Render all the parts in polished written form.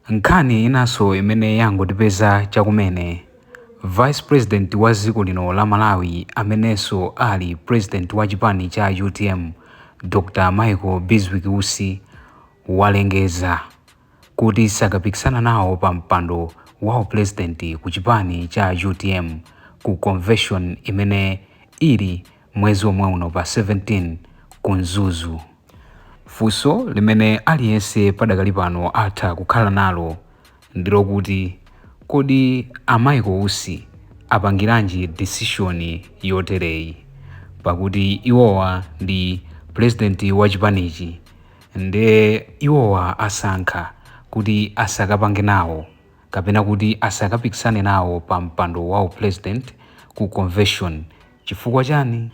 Nkhani inaso imene yangotipeza chakumene Vice President wa dziko lino la Malawi amenenso ali President wa chipani cha UTM Dr. Michael Bizwikusi walengeza kuti sakapikisana nawo pa mpando wa President ku chipani cha UTM ku convention imene ili mwezi omwe uno pa 17 ku Mzuzu. Funso limene aliyense padakali pano atha kukhala nalo ndilo kuti kodi Michael Usi apangiranji decision yotereyi pakuti iwowa ndi president wa chipanichi nde iwowa asankha kuti asakapange nawo kapena kuti asakapikisane nawo pa mpando wa president ku convention. Chifukwa chani?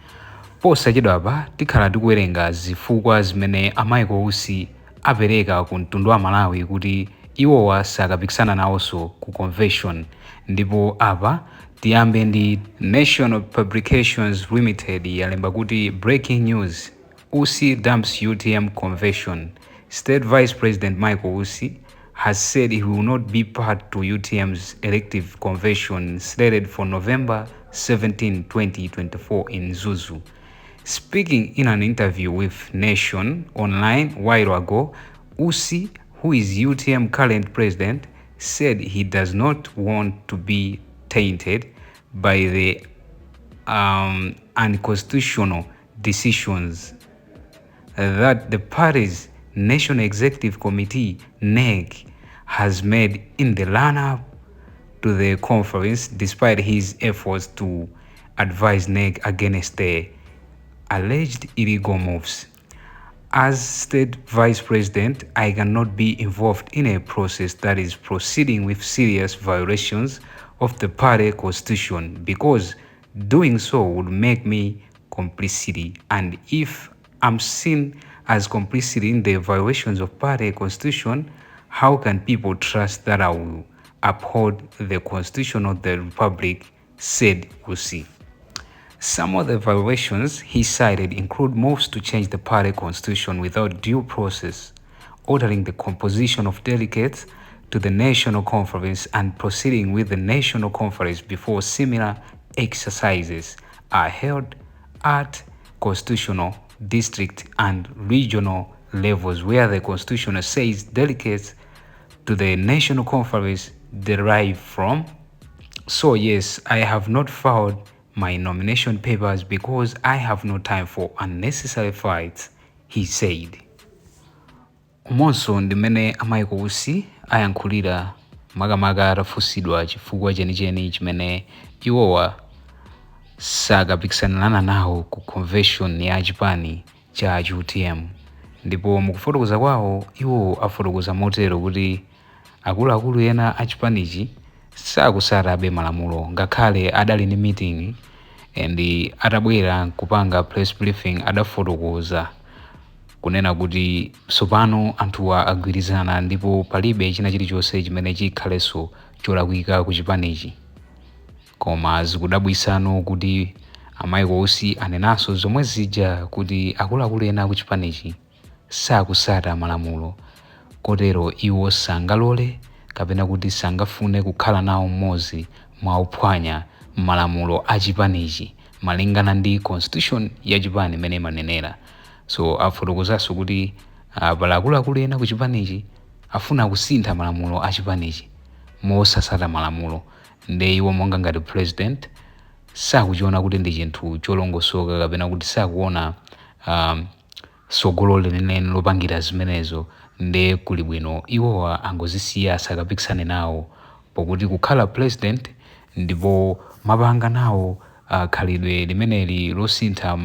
Posachedwapa tikhala tikuwerenga zifukwa zimene Michael Usi apereka ku mtundu wa Malawi kuti iwowa sakapikisana nawonso ku convention. Ndipo apa tiyambe ndi National Publications Limited yalemba kuti breaking news: Usi dumps UTM convention. State Vice President Michael Usi has said he will not be part to UTM's elective convention slated for November 17, 2024 in Zuzu. Speaking in an interview with Nation Online a while ago, Usi, who is UTM current president, said he does not want to be tainted by the unconstitutional decisions that the party's National Executive Committee, NEC, has made in the run-up to the conference, despite his efforts to advise NEC against the alleged illegal moves. As State Vice President, I cannot be involved in a process that is proceeding with serious violations of the party constitution, because doing so would make me complicity, and if I'm seen as complicit in the violations of party constitution, how can people trust that I will uphold the constitution of the republic, said Usi. Some of the violations he cited include moves to change the party constitution without due process, altering the composition of delegates to the national conference, and proceeding with the national conference before similar exercises are held at constitutional, district, and regional levels where the constitution says delegates to the national conference derive from. So yes, I have not filed my nomination papers because I have no time for unnecessary fights, he said. Umonso ndimene Michael Usi ayankhulira makamaka atafunsidwa chifukwa chenicheni chimene iwowa sakapikisana nawo ku convention ya chipani cha UTM. Ndipo mukufotokoza kwawo iwo afotokoza motero kuti akuluakulu ena a chipanichi sakusatabe malamulo ngakhale adali ni meeting and atabwera kupanga press briefing adafotokoza kunena kuti sopano anthuwa agwirizana ndipo palibe china chilichonse chimene chikhalenso cholakwika ku chipanichi. Koma zikudabwisano kuti Michael Usi anenanso zomwe zija kuti akuluakulu ena ku chipanichi sakusata malamulo, kotero iwo sangalole kapena kuti sangafune kukhala nawo mmodzi mwa ophwanya malamulo a chipanichi malingana ndi constitution ya chipani imene imanenera. So afotokozanso kuti pali akuluakulu ena ku chipanichi afuna kusintha malamulo a chipanichi mosasata malamulo, nde iwo monga ngati president sakuchiona kuti ndi chinthu cholongosoka kapena kuti sakuona sogolo lenene lopangira zimenezo, nde kuli bwino iwowa angozisiya sakapikisane nawo pokuti kukhala president ndipo mapanga nawo khalidwe limeneli losintha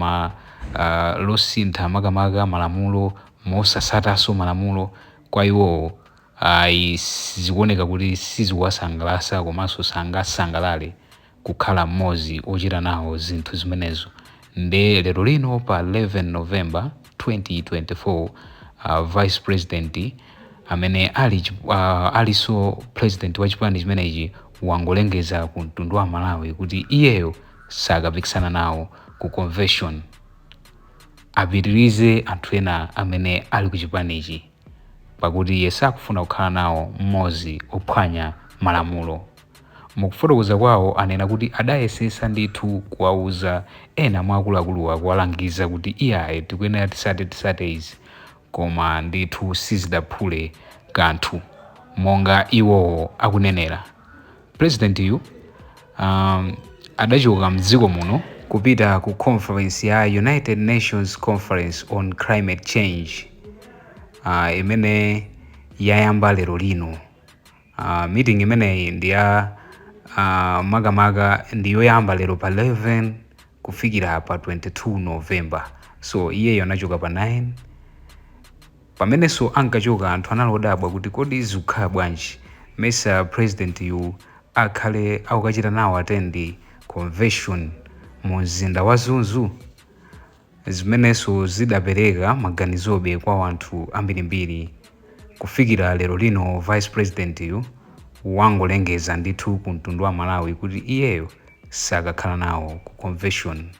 makamaka malamulo mosasatanso malamulo kwa iwo zikuoneka kuti sizikuwasangalatsa komanso sangasangalale kukhala mmodzi ochita nawo zinthu zimenezo. Nde lero lino pa 11 November 2024 Vice President amene aliso president wa chipani chimenechi wangolengeza ku mtundu wa Malawi kuti iyeyo sakapikisana nawo ku convention, apitirize anthu ena amene ali ku chipanichi pakuti iye sakufuna kukhala nawo mmodzi ophwanya malamulo. Mukufotokoza kwawo anena kuti adayesesa ndithu kuwauza ena mwa akuluakuluwa kuwalangiza kuti iyaye tikuyenera tisate izi, koma ndithu sizidaphule kanthu monga iwowo akunenera. President adachoka mdziko muno kupita ku conference ya United Nations Conference on Climate Change imene yayamba lero lino. Meeting imeneyi ndi ya makamaka ndiyoyamba lero pa 11 kufikira pa 22 November. So iyeyo anachoka pa 9. Pamenenso ankachoka anthu analodabwa kuti kodi zikukhala bwanji mesa president akhale akukachita nawo attend convention mu mzinda wa Zunzu. Zimenenso zidapereka maganizobe kwa anthu ambirimbiri. Kufikira lero lino vice president wangolengeza ndithu ku mtundu wa Malawi kuti iyeyo sakakhala nawo ku convention.